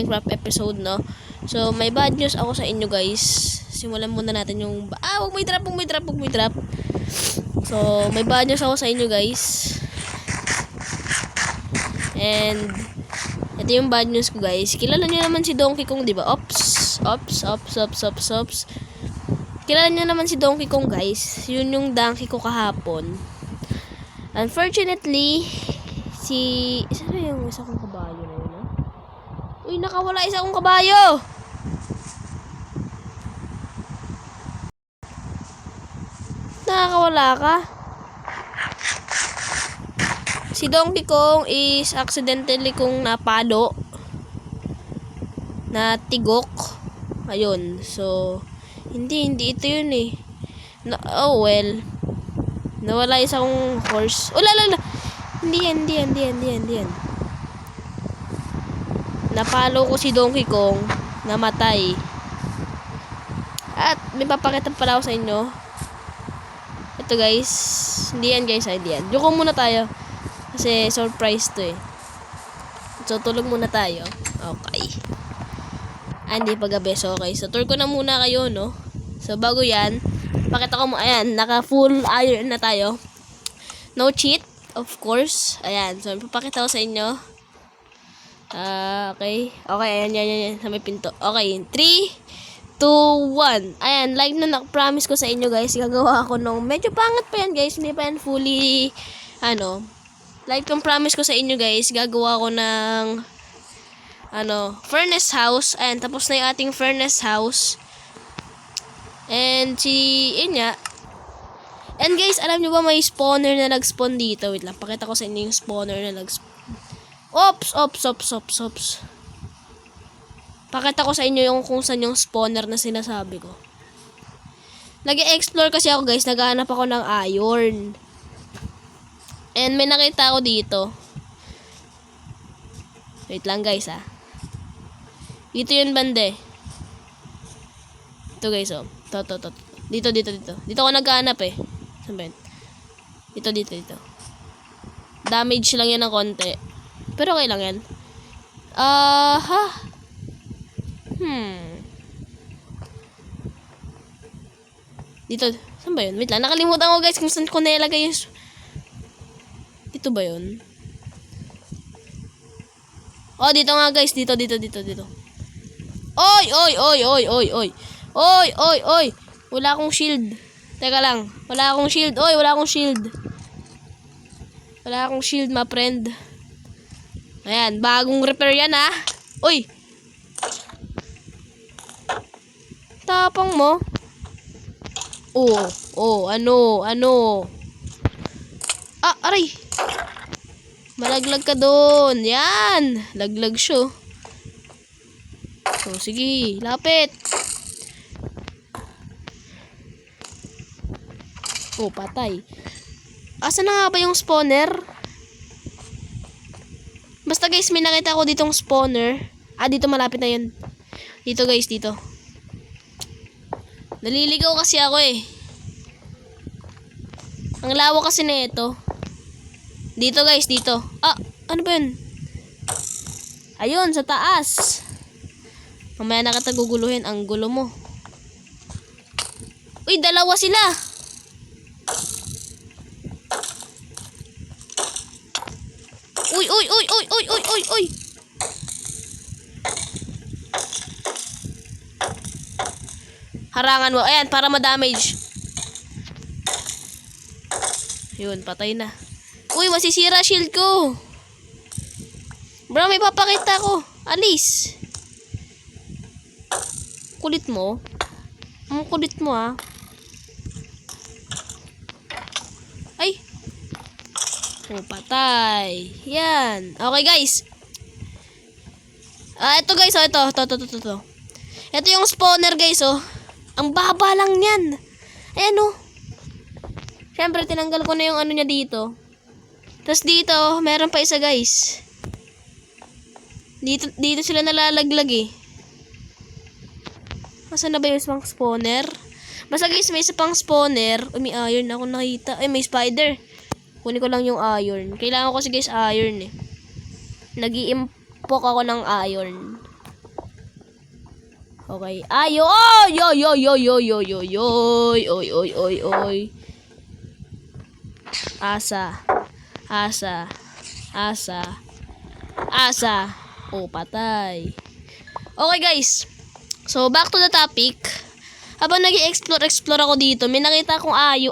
Minecraft episode, no? So, may bad news ako sa inyo, guys. Simulan muna natin yung... Huwag may trap. So, may bad news ako sa inyo, guys. And, ito yung bad news ko, guys. Kilala niyo naman si Donkey Kong, di ba? Ops. Kilala niyo naman si Donkey Kong, guys. Yun yung donkey ko kahapon. Unfortunately, isa na yung isa kong kabayo na yun, ha? Uy, nakawala isa kong kabayo! Nakakawala ka? Si Donkey Kong is accidentally kong napalo. Na tigok. Ayun. So, hindi ito yun eh. Oh well. Nawala isa kong horse. Lala. Hindi yan. Napalo ko si Donkey Kong. Namatay. At may papakita pala ako sa inyo. Ito guys. Hindi yan guys. Hindi yan. Joke muna tayo. Kasi surprise to eh. So tulog muna tayo. Okay. Hindi pa gabi. So okay. So tour ko na muna kayo, no. So bago yan. Pakita ko mo. Ayan. Naka full iron na tayo. No cheat. Of course. Ayan. So papakita ko sa inyo. Okay. Okay. Ayan. Sa may pinto. Okay. 3, 2, 1. Ayan. Like na promise ko sa inyo guys. Gagawa ako nung medyo pangat pa yan guys. Hindi pa yan fully like yung promise ko sa inyo guys. Gagawa ko ng furnace house. Ayan. Tapos na yung ating furnace house. And yun nga. And guys, alam nyo ba may spawner na nag-spawn dito? Wait lang, pakita ko sa inyo yung spawner na nag-spawn. Ops. Pakita ko sa inyo yung kung saan yung spawner na sinasabi ko. Nag-explore kasi ako guys, naghahanap ako ng iron. And may nakita ako dito. Wait lang guys ha. Dito yun bande. Ito guys oh. To. Dito. Dito ako naghahanap eh. Saan ba yun? Dito. Damage lang yan ng konti. Pero okay lang yan. Dito. Saan ba yun? Wait lang. Nakalimutan ko guys kung saan ko nilagay yung... Dito ba yun? Oh, dito nga guys. Dito. Oy! Wala akong shield. Teka lang. Wala akong shield. Wala akong shield, my friend. Ayan. Bagong repair yan, ha? Uy! Tapang mo. Ano? Aray! Malaglag ka doon. Yan! Laglag siya. So, sige. Lapit. Patay. Asa na nga ba yung spawner? Basta guys, may nakita ko ditong spawner. Dito malapit na yun. Dito guys, dito. Naliligaw kasi ako eh. Ang lawak kasi na ito. Dito guys, dito. Ano ba yun? Ayun, sa taas. Mamaya na kita guguluhin. Ang gulo mo. Uy, dalawa sila. Uy. Harangan mo. Ayan, para ma-damage. Yun, patay na. Uy, masisira shield ko. Bro, may papakita ko. Alis. Kulit mo. Ang kulit mo, ha. Ay. Patay. Yan. Okay, guys. Ito, guys. Ito. Ito yung spawner, guys, oh. Ang baba lang yan. Ayan, oh. Siyempre, tinanggal ko na yung ano niya dito. Tapos dito, meron pa isa, guys. Dito sila nalalaglag, eh. Nasaan na ba yung isang spawner? Basta, guys, may isa pang spawner. May iron ako nakita. Ay, may spider. Kunin ko lang yung iron. Kailangan ko kasi guys iron eh. Nag-i-impok ako ng iron. Okay. Ayo. Oy, oy, oy, oy, oy, oy, oy, oy, oy, oy, oy, oy. Asa. Asa. Asa. Asa. Oh, patay. Okay, guys. So, back to the topic. Habang nag-explore ako dito, may nakita akong ayo.